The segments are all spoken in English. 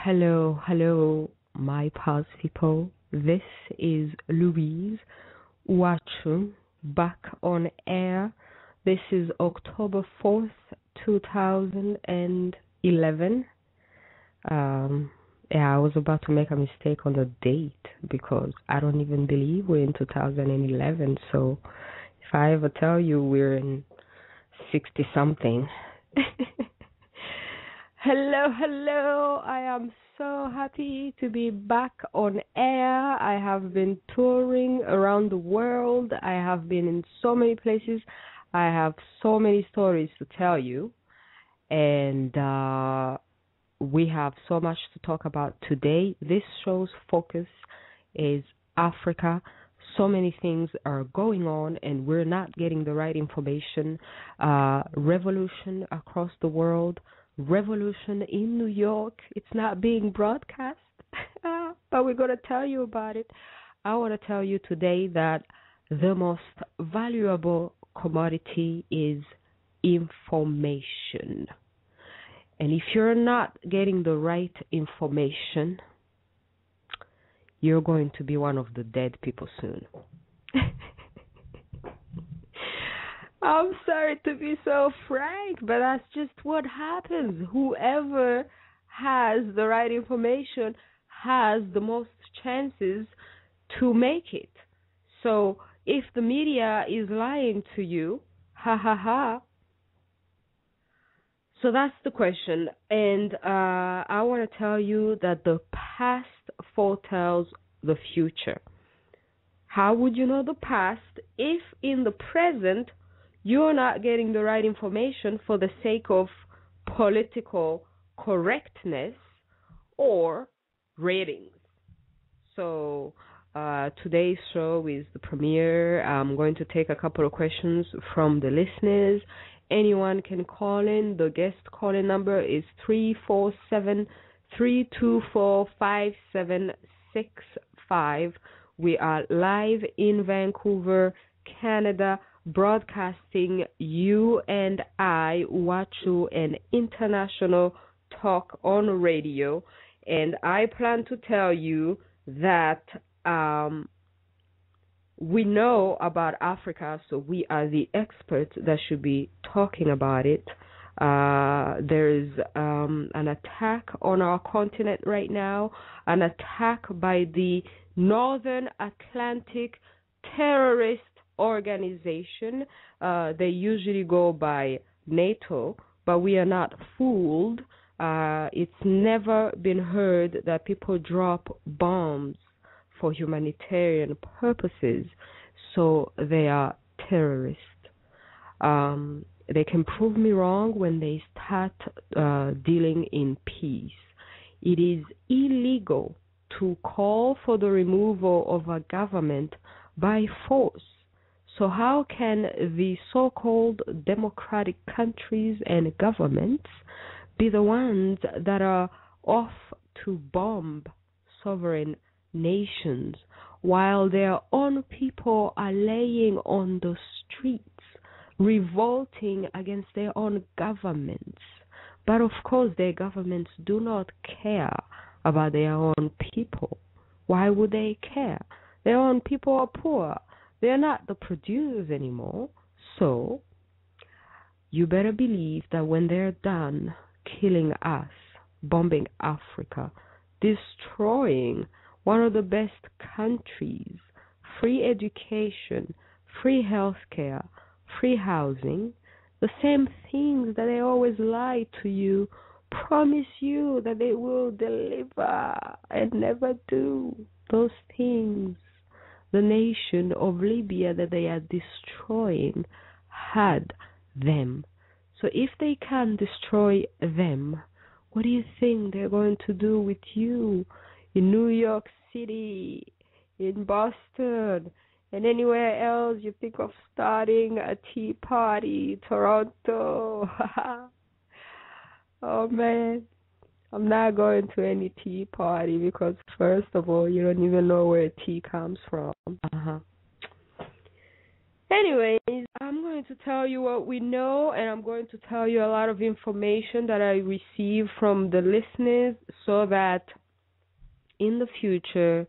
Hello, my past people. This is Louise Wachu back on air. This is October 4th, 2011. I was about to make a mistake on the date because I don't even believe we're in 2011. So if I ever tell you we're in 60 something. Hello. I am so happy to be back on air. I have been touring around the world. I have been in so many places. I have so many stories to tell you. And we have so much to talk about today. This show's focus is Africa. So many things are going on and we're not getting the right information. Revolution across the world. Revolution in New York. It's not being broadcast, but we're going to tell you about it. I want to tell you today that the most valuable commodity is information. And if you're not getting the right information, you're going to be one of the dead people soon. I'm sorry to be so frank, but that's just what happens. Whoever has the right information has the most chances to make it. So if the media is lying to you, ha ha ha. So that's the question. And I want to tell you that the past foretells the future. How would you know the past if in the present you're not getting the right information for the sake of political correctness or ratings? So today's show is the premiere. I'm going to take a couple of questions from the listeners. Anyone can call in. The guest calling number is 347-324-5765. We are live in Vancouver, Canada, broadcasting you and I, Wachu, an international talk on radio. And I plan to tell you that we know about Africa, so we are the experts that should be talking about it. There is an attack on our continent right now, an attack by the Northern Atlantic Terrorist Organization. They usually go by NATO, but we are not fooled. It's never been heard that people drop bombs for humanitarian purposes, so they are terrorists. They can prove me wrong when they start dealing in peace. It is illegal to call for the removal of a government by force. So how can the so-called democratic countries and governments be the ones that are off to bomb sovereign nations while their own people are laying on the streets, revolting against their own governments? But of course, their governments do not care about their own people. Why would they care? Their own people are poor. They're not the producers anymore. So you better believe that when they're done killing us, bombing Africa, destroying one of the best countries, free education, free healthcare, free housing, the same things that they always lie to you, promise you that they will deliver and never do those things. The nation of Libya that they are destroying had them. So if they can destroy them, what do you think they're going to do with you in New York City, in Boston, and anywhere else you think of starting a tea party, Toronto? Oh man, I'm not going to any tea party because first of all, you don't even know where tea comes from. Anyways, I'm going to tell you what we know, and I'm going to tell you a lot of information that I received from the listeners so that in the future,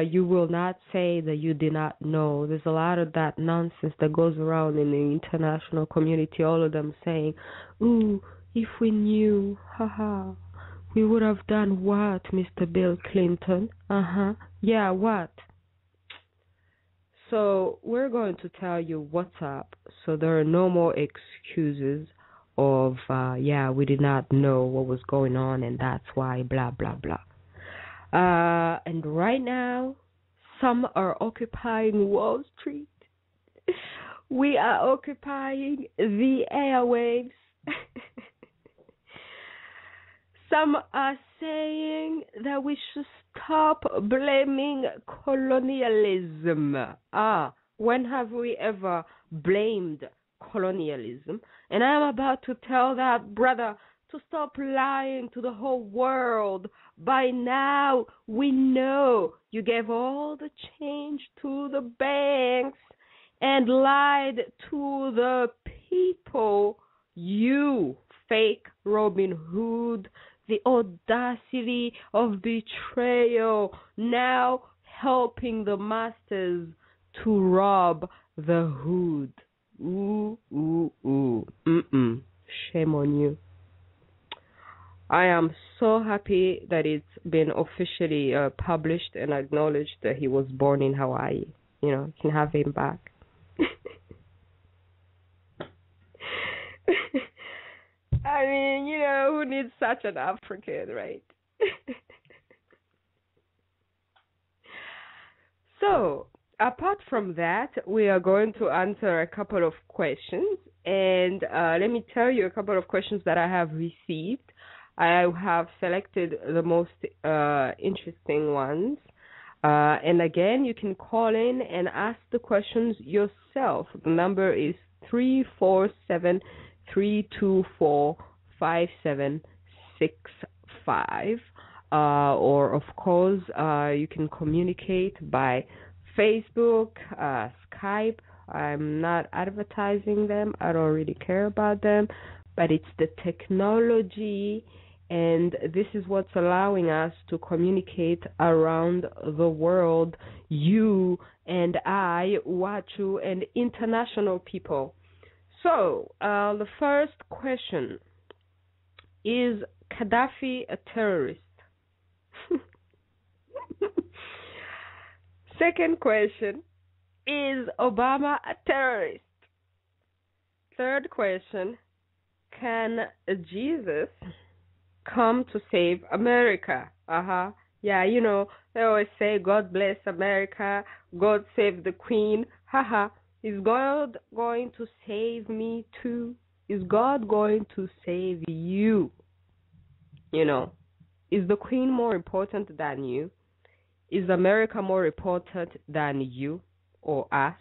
you will not say that you did not know. There's a lot of that nonsense that goes around in the international community, all of them saying, ooh, if we knew, haha, we would have done what, Mr. Bill Clinton? Uh-huh. Yeah, what? So we're going to tell you what's up, so there are no more excuses of, we did not know what was going on, and that's why, blah, blah, blah. And right now, some are occupying Wall Street. We are occupying the airwaves. Some are saying that we should stop blaming colonialism. When have we ever blamed colonialism? And I'm about to tell that brother to stop lying to the whole world. By now, we know you gave all the change to the banks and lied to the people. You fake Robin Hood, the audacity of betrayal, now helping the masters to rob the hood. Ooh, ooh, ooh. Shame on you. I am so happy that it's been officially published and acknowledged that he was born in Hawaii. You can have him back. I mean, who needs such an African, right? So, apart from that, we are going to answer a couple of questions. And let me tell you a couple of questions that I have received. I have selected the most interesting ones. And again, you can call in and ask the questions yourself. The number is 347-324-5765. Or, of course, you can communicate by Facebook, Skype. I'm not advertising them. I don't really care about them. But it's the technology, and this is what's allowing us to communicate around the world, you and I, Wachu, and international people. So, the first question, is Gaddafi a terrorist? Second question, is Obama a terrorist? Third question, can Jesus come to save America? Yeah, they always say, God bless America, God save the Queen. Is God going to save me too? Is God going to save you? Is the Queen more important than you? Is America more important than you or us?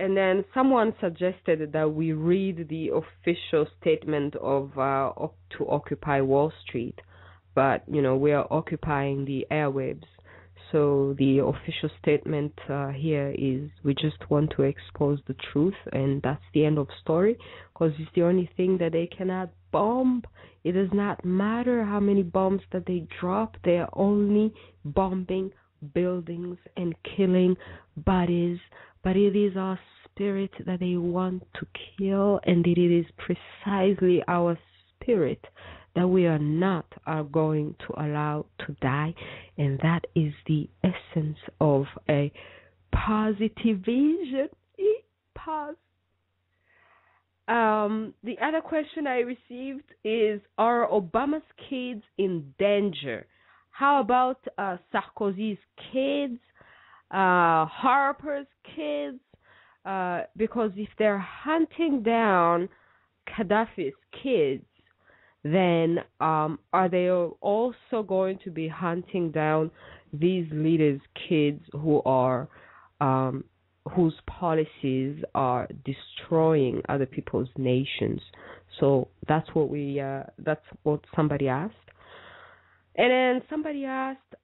And then someone suggested that we read the official statement of to occupy Wall Street, but we are occupying the airwaves. So the official statement here is we just want to expose the truth, and that's the end of story, because it's the only thing that they cannot bomb. It does not matter how many bombs that they drop. They are only bombing buildings and killing bodies. But it is our spirit that they want to kill, and it is precisely our spirit that we are not going to allow to die, and that is the essence of a positive vision. The other question I received is, are Obama's kids in danger? How about Sarkozy's kids, Harper's kids? Because if they're hunting down Gaddafi's kids, then are they also going to be hunting down these leaders' kids who are whose policies are destroying other people's nations? So that's what somebody asked. And then somebody asked,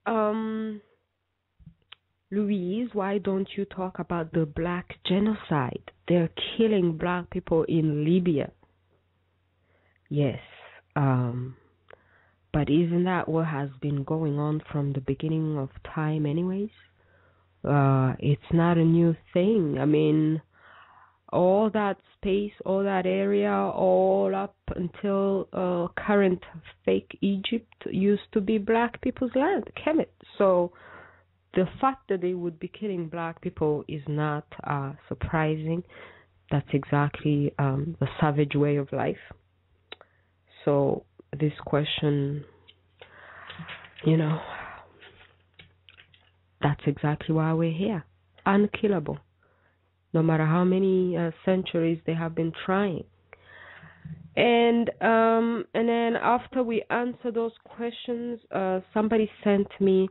Louise, why don't you talk about the black genocide? They're killing black people in Libya. Yes, but isn't that what has been going on from the beginning of time anyways? It's not a new thing. I mean, all that space, all that area, all up until current fake Egypt used to be black people's land, Kemet. So the fact that they would be killing black people is not surprising. That's exactly the savage way of life. So this question, that's exactly why we're here. Unkillable. No matter how many centuries they have been trying. And then after we answer those questions, somebody sent me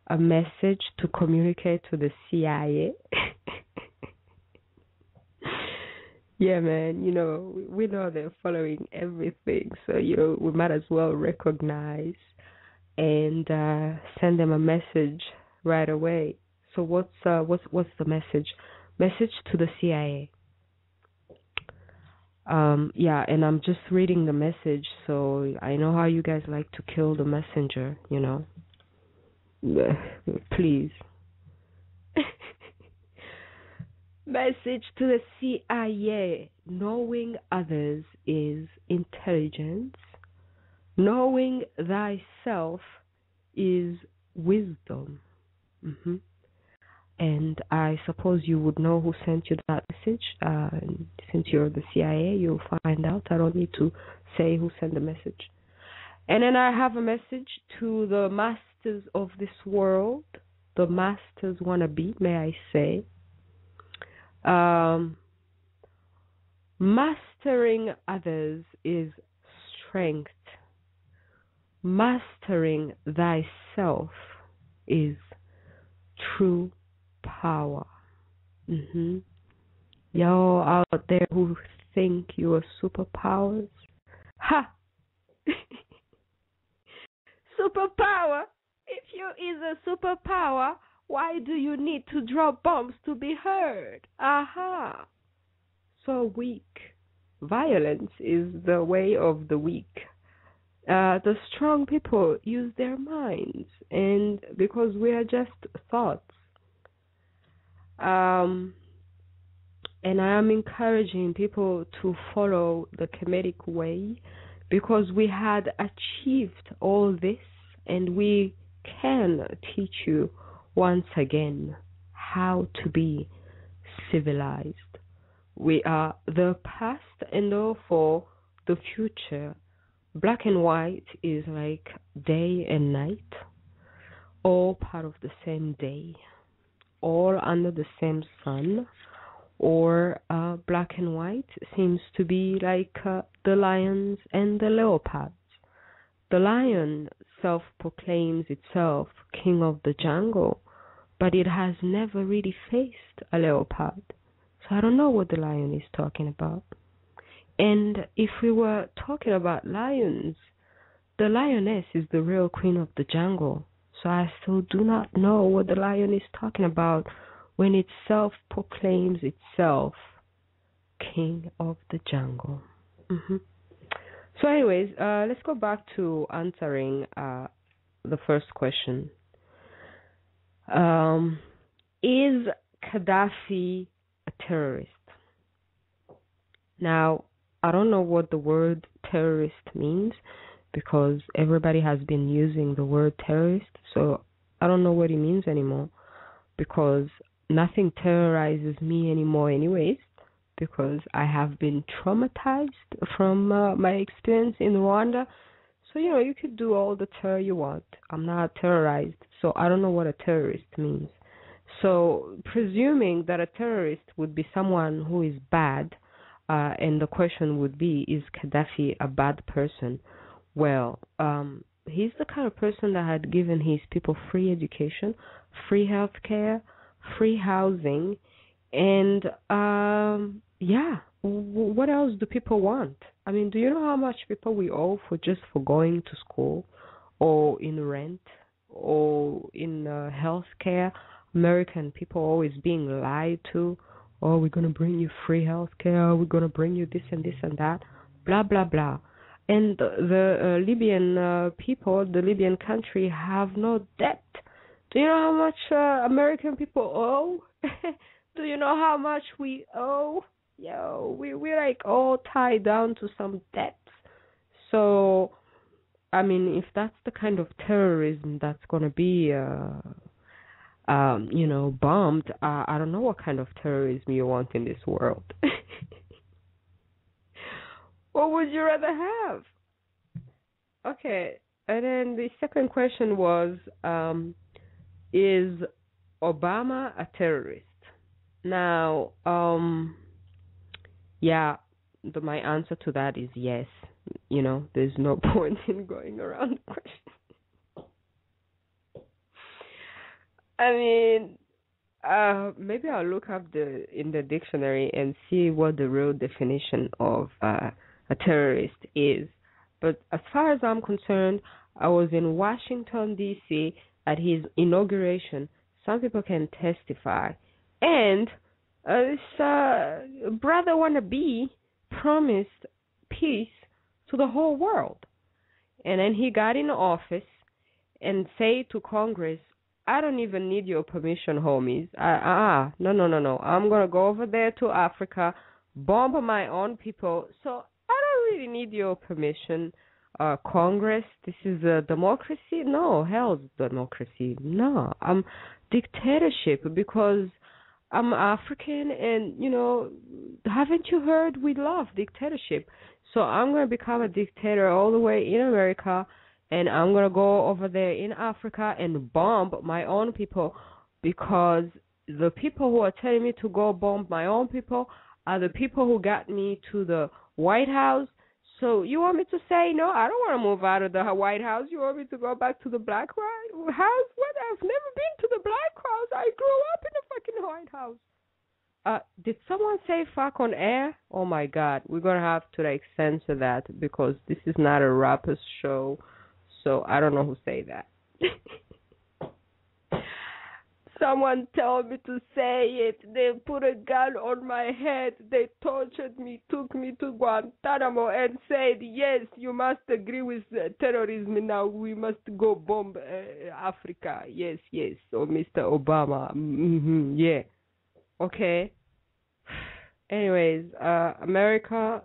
a message to communicate to the CIA. Yeah, man, we know they're following everything, so we might as well recognize and send them a message right away. So what's the message? Message to the CIA. Yeah, and I'm just reading the message, so I know how you guys like to kill the messenger, Please. Message to the CIA. Knowing others is intelligence. Knowing thyself is wisdom. And I suppose you would know who sent you that message. Since you're the CIA, you'll find out. I don't need to say who sent the message. And then I have a message to the masters of this world, the masters wannabe, may I say. Mastering others is strength. Mastering thyself is true power. Y'all out there who think you are superpowers, ha! Superpower. If you is a superpower, why do you need to drop bombs to be heard? Aha. So weak. Violence is the way of the weak. The strong people use their minds, and because we are just thoughts. And I am encouraging people to follow the Kemetic way, because we had achieved all this, and we can teach you once again how to be civilized. We are the past and therefore the future. Black and white is like day and night, all part of the same day, all under the same sun. Or black and white seems to be like the lions and the leopards. The lion self-proclaims itself king of the jungle, but it has never really faced a leopard. So I don't know what the lion is talking about. And if we were talking about lions, the lioness is the real queen of the jungle. So I still do not know what the lion is talking about when it self-proclaims itself king of the jungle. So anyways, let's go back to answering the first question. Is Gaddafi a terrorist? Now, I don't know what the word terrorist means, because everybody has been using the word terrorist, so I don't know what it means anymore, because nothing terrorizes me anymore anyways, because I have been traumatized from my experience in Rwanda. So, you could do all the terror you want. I'm not terrorized, so I don't know what a terrorist means. So, presuming that a terrorist would be someone who is bad, and the question would be, is Gaddafi a bad person? Well, he's the kind of person that had given his people free education, free healthcare, free housing, and what else do people want? I mean, do you know how much people we owe for going to school, or in rent, or in healthcare? American people always being lied to. Oh, we're going to bring you free health care. We're going to bring you this and that. Blah, blah, blah. And the Libyan people, the Libyan country, have no debt. Do you know how much American people owe? Do you know how much we owe? Yo, we're like all tied down to some debts. So, I mean, if that's the kind of terrorism that's going to be, bombed, I don't know what kind of terrorism you want in this world. What would you rather have? Okay, and then the second question was, is Obama a terrorist? Now, my answer to that is yes. You know, there's no point in going around the question. I mean, maybe I'll look up in the dictionary and see what the real definition of a terrorist is. But as far as I'm concerned, I was in Washington, D.C. at his inauguration. Some people can testify. And this brother wannabe promised peace to the whole world. And then he got in office and say to Congress, I don't even need your permission, homies. No. I'm going to go over there to Africa, bomb my own people. So I don't really need your permission, Congress. This is a democracy? No, hell's democracy. No, I'm dictatorship because I'm African and, haven't you heard we love dictatorship? So I'm going to become a dictator all the way in America, and I'm going to go over there in Africa and bomb my own people because the people who are telling me to go bomb my own people are the people who got me to the White House. So you want me to say, no, I don't want to move out of the White House. You want me to go back to the Black House? What? I've never been to the Black House. I grew up in the fucking White House. Did someone say fuck on air? Oh my God, we're gonna have to censor that because this is not a rapper's show, so I don't know who say that. Someone told me to say it. They put a gun on my head. They tortured me, took me to Guantanamo and said, yes, you must agree with terrorism now. We must go bomb Africa. Yes. So Mr. Obama. Yeah. Okay. Anyways, America,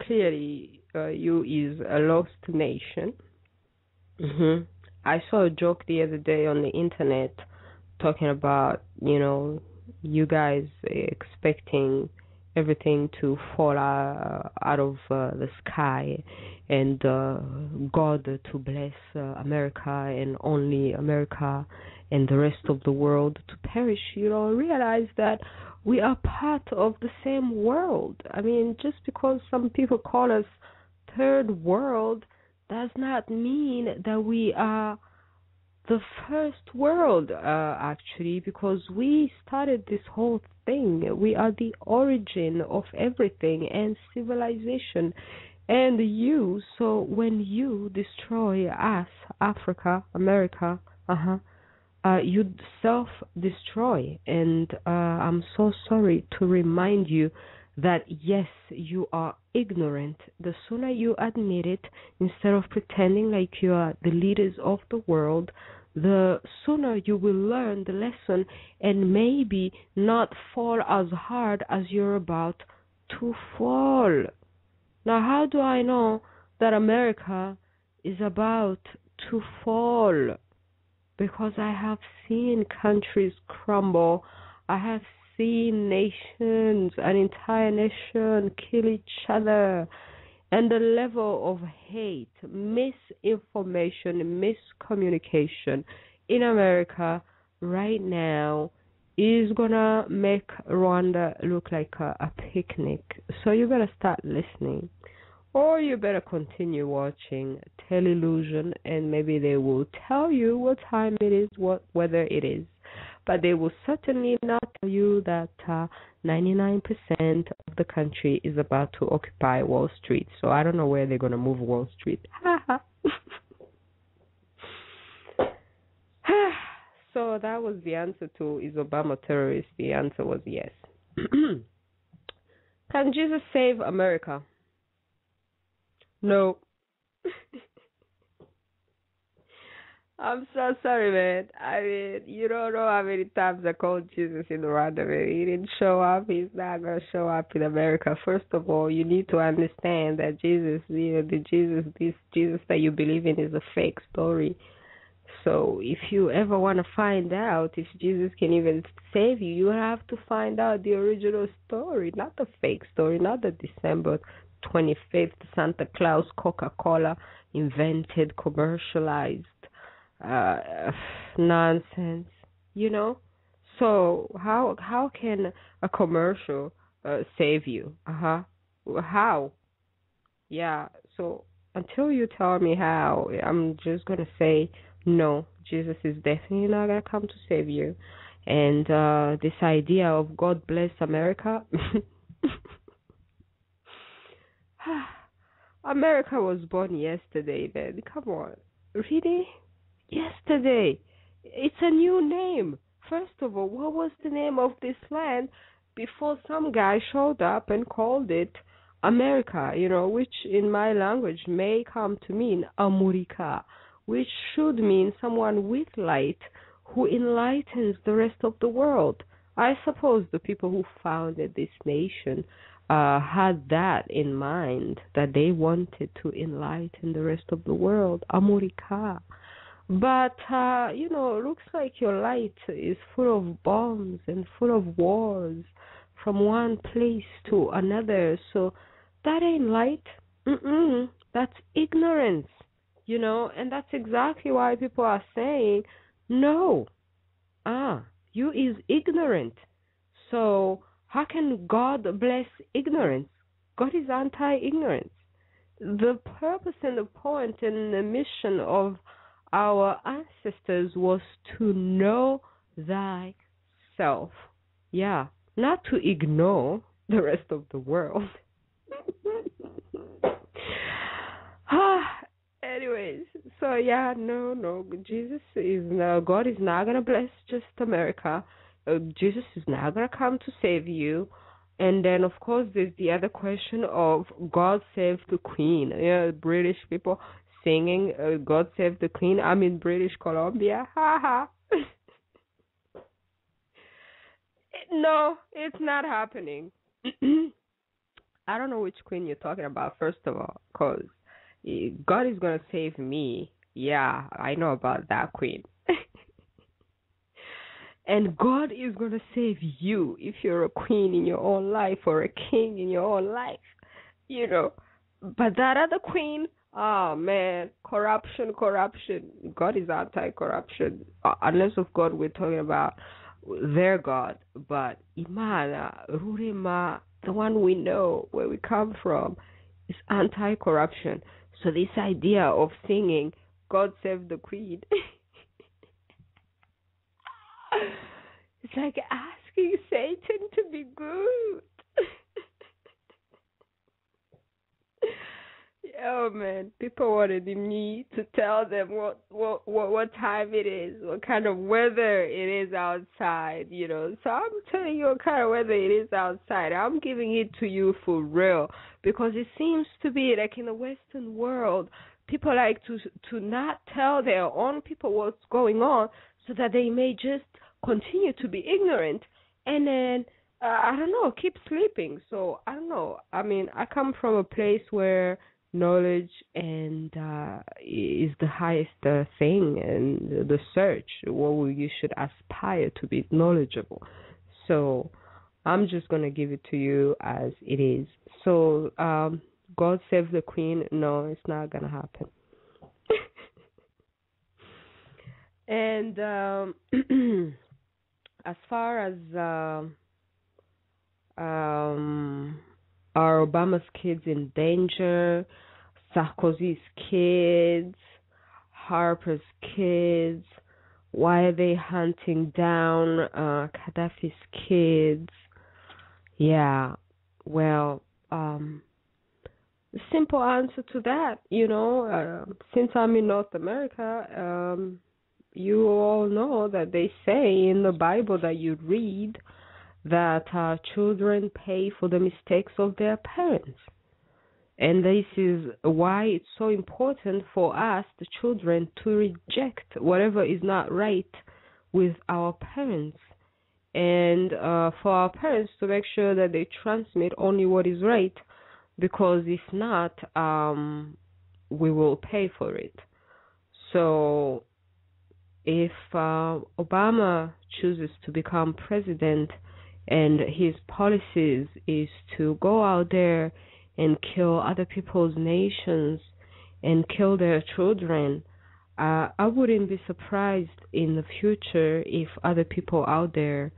clearly, you is a lost nation. I saw a joke the other day on the internet talking about, you guys expecting everything to fall out of the sky and God to bless America and only America and the rest of the world to perish. You don't realize that we are part of the same world. I mean, just because some people call us third world does not mean that we are the first world, actually, because we started this whole thing. We are the origin of everything and civilization and you. So when you destroy us, Africa, America, you self-destroy. And I'm so sorry to remind you that, yes, you are ignorant. The sooner you admit it, instead of pretending like you are the leaders of the world, the sooner you will learn the lesson and maybe not fall as hard as you're about to fall. Now, how do I know that America is about to fall? Because I have seen countries crumble. I have seen nations, an entire nation, kill each other. And the level of hate, misinformation, miscommunication in America right now is going to make Rwanda look like a picnic. So you better start listening. Or you better continue watching Telelusion, and maybe they will tell you what time it is, what weather it is. But they will certainly not tell you that 99% of the country is about to occupy Wall Street. So I don't know where they're going to move Wall Street. So that was the answer to is Obama terrorist? The answer was yes. Can Jesus save America? No. I'm so sorry, man. I mean, you don't know how many times I called Jesus in Rwanda, man. He didn't show up. He's not going to show up in America. First of all, you need to understand that Jesus, this Jesus that you believe in is a fake story. So if you ever want to find out if Jesus can even save you, you have to find out the original story, not the fake story, not the December 25th Santa Claus Coca-Cola invented, commercialized nonsense, you know? So how can a commercial save you? How? Yeah. So until you tell me how, I'm just gonna say no. Jesus is definitely not gonna come to save you. And this idea of God bless America. America was born yesterday, man. Come on. Really? Yesterday. It's a new name. First of all, what was the name of this land before some guy showed up and called it America, which in my language may come to mean Amurika, which should mean someone with light who enlightens the rest of the world. I suppose the people who founded this nation had that in mind, that they wanted to enlighten the rest of the world, Amurika. But, looks like your light is full of bombs and full of wars from one place to another. So that ain't light. That's ignorance, and that's exactly why people are saying, no, you is ignorant. So how can God bless ignorance? God is anti-ignorance. The purpose and the point and the mission of our ancestors was to know thyself. Yeah, not to ignore the rest of the world. Anyways, so yeah, no, God is not gonna bless just America. Jesus is not gonna come to save you. And then, of course, there's the other question of God save the Queen. British people singing God save the Queen. I'm in British Columbia. Ha. No, it's not happening. I don't know which queen you're talking about, first of all, because God is going to save me. Yeah, I know about that queen. And God is going to save you if you're a queen in your own life or a king in your own life, But that other queen, oh, man, corruption. God is anti-corruption. Unless, of God, we're talking about their God. But Imana, Rurima, the one we know, where we come from, is anti-corruption. So this idea of singing, God save the queen, it's like asking Satan to be good. Oh man, people wanted me to tell them what time it is, what kind of weather it is outside, So I'm telling you what kind of weather it is outside. I'm giving it to you for real, because it seems to be like in the Western world, people like to not tell their own people what's going on, so that they may just continue to be ignorant, and then I don't know, keep sleeping. So I don't know. I mean, I come from a place where knowledge and is the highest thing, and the search, what you should aspire to be knowledgeable. So I'm just going to give it to you as it is. So God save the queen. No, it's not going to happen. And as far as are Obama's kids in danger, Sarkozy's kids, Harper's kids, why are they hunting down Gaddafi's kids? Yeah, well, the simple answer to that, since I'm in North America, you all know that they say in the Bible that you read that children pay for the mistakes of their parents. And this is why it's so important for us, the children, to reject whatever is not right with our parents. And for our parents to make sure that they transmit only what is right, because if not, we will pay for it. So if Obama chooses to become president and his policies is to go out there and kill other people's nations and kill their children, I wouldn't be surprised in the future if other people out there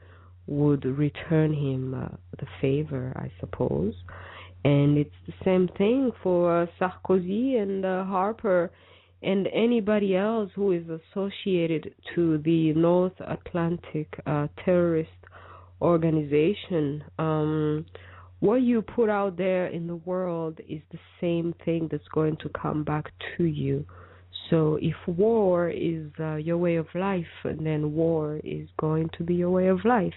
would return him the favor, I suppose. And it's the same thing for Sarkozy and Harper and anybody else who is associated to the North Atlantic terrorist organization. What you put out there in the world is the same thing that's going to come back to you. So if war is your way of life, then war is going to be your way of life.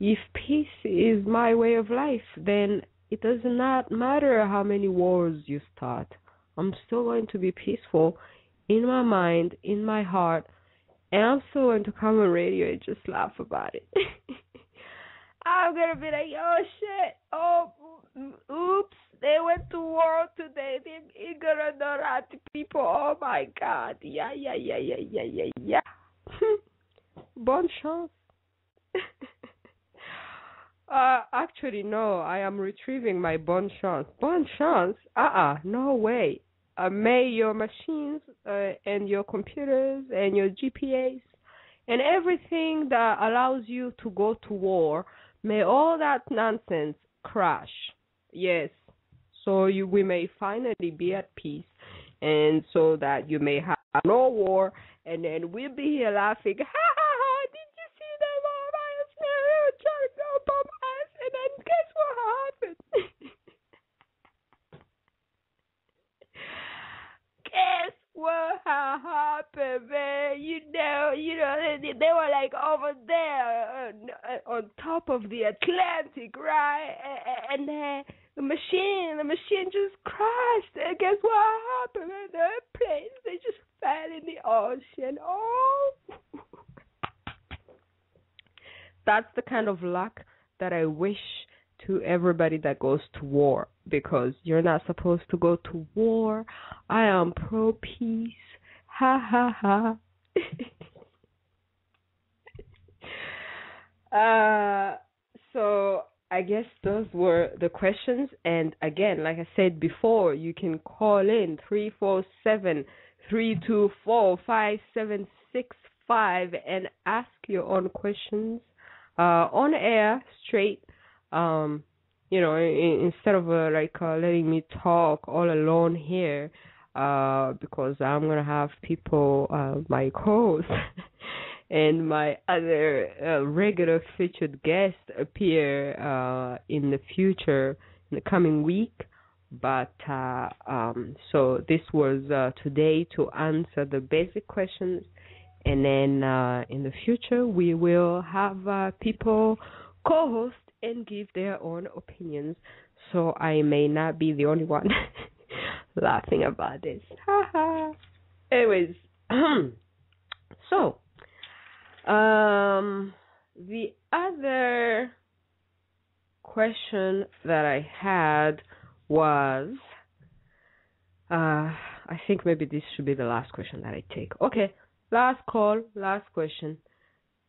If peace is my way of life, then it does not matter how many wars you start. I'm still going to be peaceful in my mind, in my heart, and I'm still going to come on radio and just laugh about it. I'm going to be like, oh, shit. Oh, oops. They went to war today. They're ignorant people. Oh, my God. Yeah. Bonne chance. Actually, no. I am retrieving my bonne chance. Bonne chance? No way. May your machines and your computers and your GPAs and everything that allows you to go to war, may all that nonsense crash. Yes. So we may finally be at peace, and so that you may have no war, and then we'll be here laughing. Ha ha ha! Did you see them all? Trying to bomb us, and then guess what happened? Guess what happened, man? You know, they were like over there on top of the Atlantic, right? And the machine just crashed. And guess what happened, man? The planes, they just fell in the ocean. Oh, that's the kind of luck that I wish to everybody that goes to war, because you're not supposed to go to war. I am pro-peace. Ha, ha, ha. So I guess those were the questions. And again, like I said before, you can call in 347-324-5765 and ask your own questions on air, straight. Instead of letting me talk all alone here, because I'm gonna have people, my co-host and my other regular featured guest appear in the future, in the coming week. But so this was today to answer the basic questions, and then in the future we will have people co-host and give their own opinions, so I may not be the only one laughing about this. Anyways, so the other question that I had was, I think maybe this should be the last question that I take. Okay, last call, last question.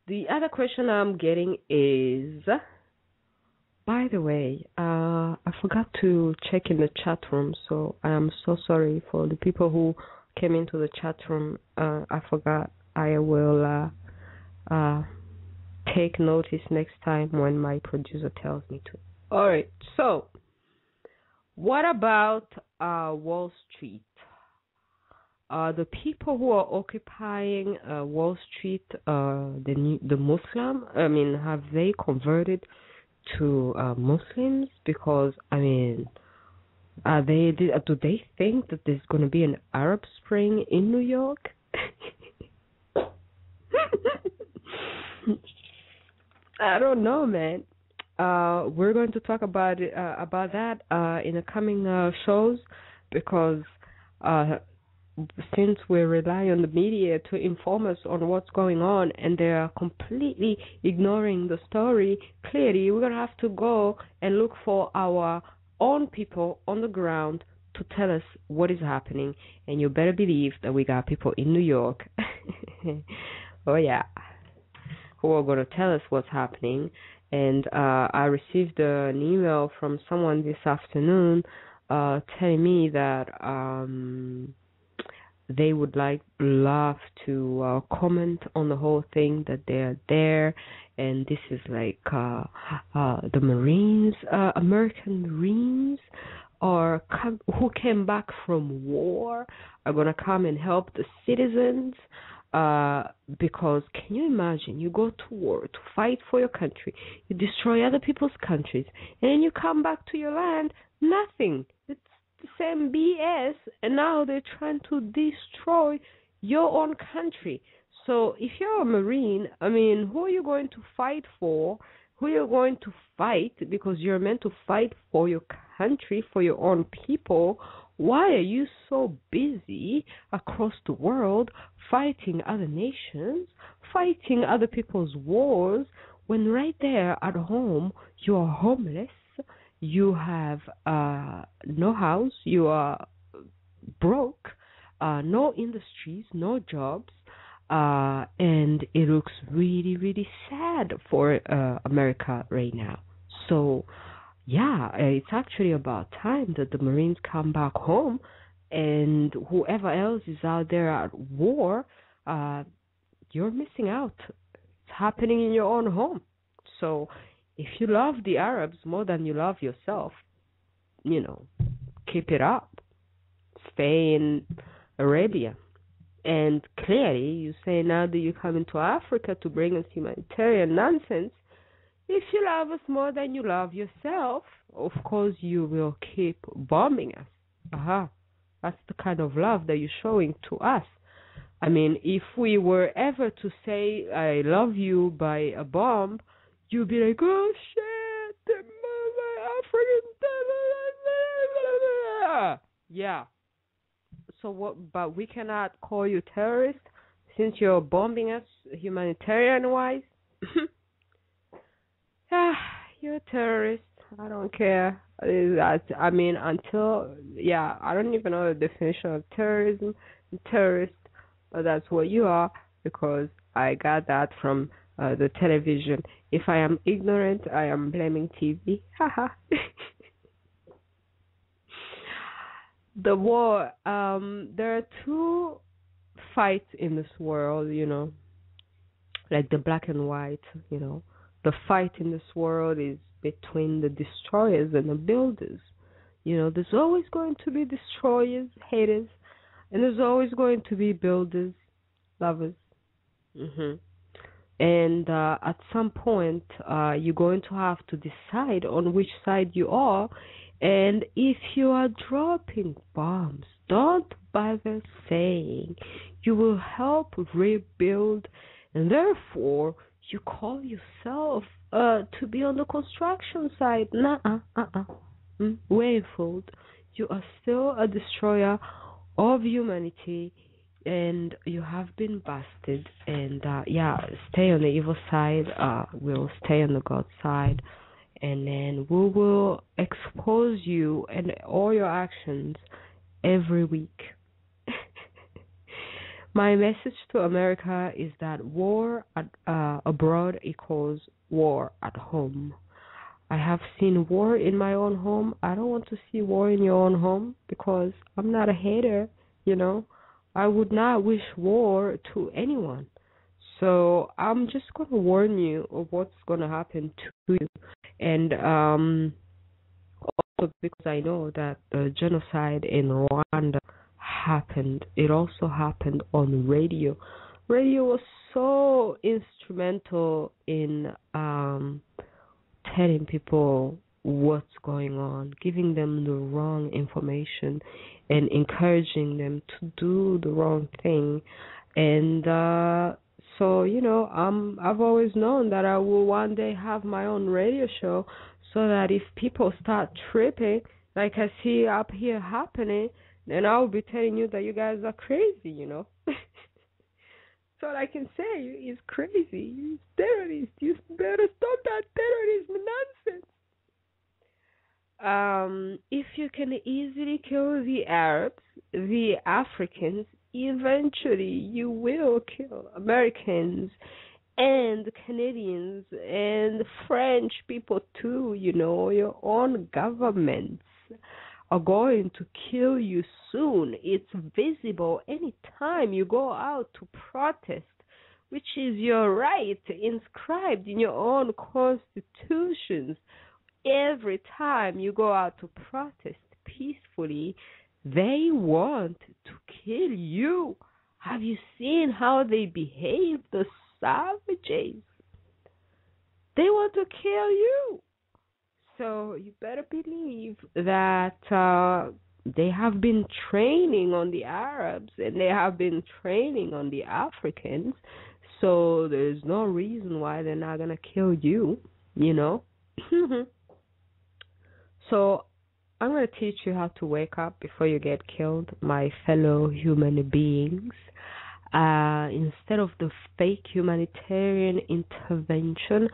The other question I'm getting is, by the way, I forgot to check in the chat room, so I am so sorry for the people who came into the chat room. I forgot. I will take notice next time when my producer tells me to. All right, so what about Wall Street? The people who are occupying Wall Street, the Muslim, have they converted to Muslims? Because do they think that there's going to be an Arab Spring in New York? I don't know, man. We're going to talk about that in the coming shows because uh, since we rely on the media to inform us on what's going on and they are completely ignoring the story, clearly we're going to have to go and look for our own people on the ground to tell us what is happening. And you better believe that we got people in New York, oh yeah, who are going to tell us what's happening. And I received an email from someone this afternoon telling me that they would love to comment on the whole thing, that they're there, and this is like the Marines, American Marines, or who came back from war are gonna come and help the citizens. Because can you imagine, you go to war to fight for your country, you destroy other people's countries, and then you come back to your land, nothing. It's the same BS, and now they're trying to destroy your own country. So if you're a Marine, I mean, who are you going to fight for? Who are you going to fight? Because you're meant to fight for your country, for your own people. Why are you so busy across the world fighting other nations, fighting other people's wars, when right there at home you are homeless, you have no house, you are broke, no industries, no jobs, and it looks really, really sad for America right now. So yeah, it's actually about time that the Marines come back home, and whoever else is out there at war, you're missing out. It's happening in your own home. So if you love the Arabs more than you love yourself, keep it up. Stay in Arabia. And clearly, you say now that you come into Africa to bring us humanitarian nonsense. If you love us more than you love yourself, of course you will keep bombing us. That's the kind of love that you're showing to us. I mean, if we were ever to say, I love you by a bomb, you'd be like, oh shit, the African. Yeah. So what, but we cannot call you terrorist since you're bombing us humanitarian-wise? You're a terrorist. I don't care. I mean, I don't even know the definition of terrorism, terrorist, but that's what you are, because I got that from the television. If I am ignorant, I am blaming TV. Haha. The war, there are two fights in this world, like the black and white, The fight in this world is between the destroyers and the builders. There's always going to be destroyers, haters, and there's always going to be builders, lovers. And at some point, you're going to have to decide on which side you are. And if you are dropping bombs, don't bother saying you will help rebuild, and therefore you call yourself to be on the construction side. Way fooled. You are still a destroyer of humanity, and you have been busted. And stay on the evil side. We'll stay on the God side, and then we will expose you and all your actions every week. My message to America is that war abroad equals war at home. I have seen war in my own home. I don't want to see war in your own home because I'm not a hater, I would not wish war to anyone. So I'm just going to warn you of what's going to happen to you. And also because I know that the genocide in Rwanda happened. It also happened on radio. Radio was so instrumental in telling people what's going on, giving them the wrong information and encouraging them to do the wrong thing. And So, I've always known that I will one day have my own radio show so that if people start tripping, like I see up here happening, then I'll be telling you that you guys are crazy. So all I can say is crazy. You're terrorists. You better stop that terrorism nonsense. If you can easily kill the Arabs, the Africans, eventually you will kill Americans and Canadians and French people too. Your own governments are going to kill you soon. It's visible anytime you go out to protest, which is your right inscribed in your own constitutions. Every time you go out to protest peacefully, they want to kill you. Have you seen how they behave, the savages? They want to kill you. So you better believe that they have been training on the Arabs and they have been training on the Africans. So there's no reason why they're not going to kill you, So I'm going to teach you how to wake up before you get killed, my fellow human beings. Instead of the fake humanitarian intervention,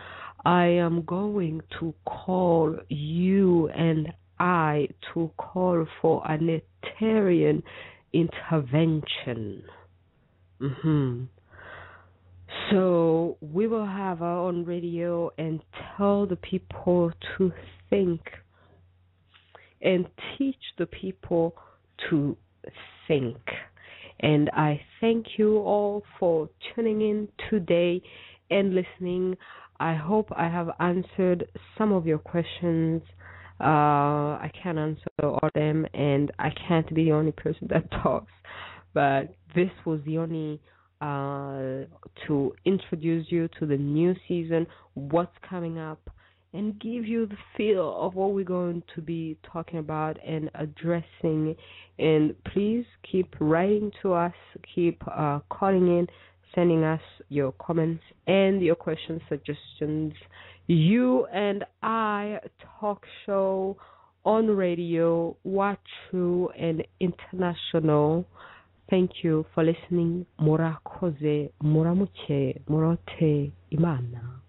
I am going to call you and I to call for a humanitarian intervention. So we will have our own radio and tell the people to think and teach the people to think. And I thank you all for tuning in today and listening. I hope I have answered some of your questions. I can't answer all of them, and I can't be the only person that talks. But this was the only to introduce you to the new season, what's coming up, and give you the feel of what we're going to be talking about and addressing. And please keep writing to us, keep calling in, sending us your comments and your questions, suggestions. You and I talk show on radio, Wachu and International. Thank you for listening. Murakoze, muramuche, morote, imana.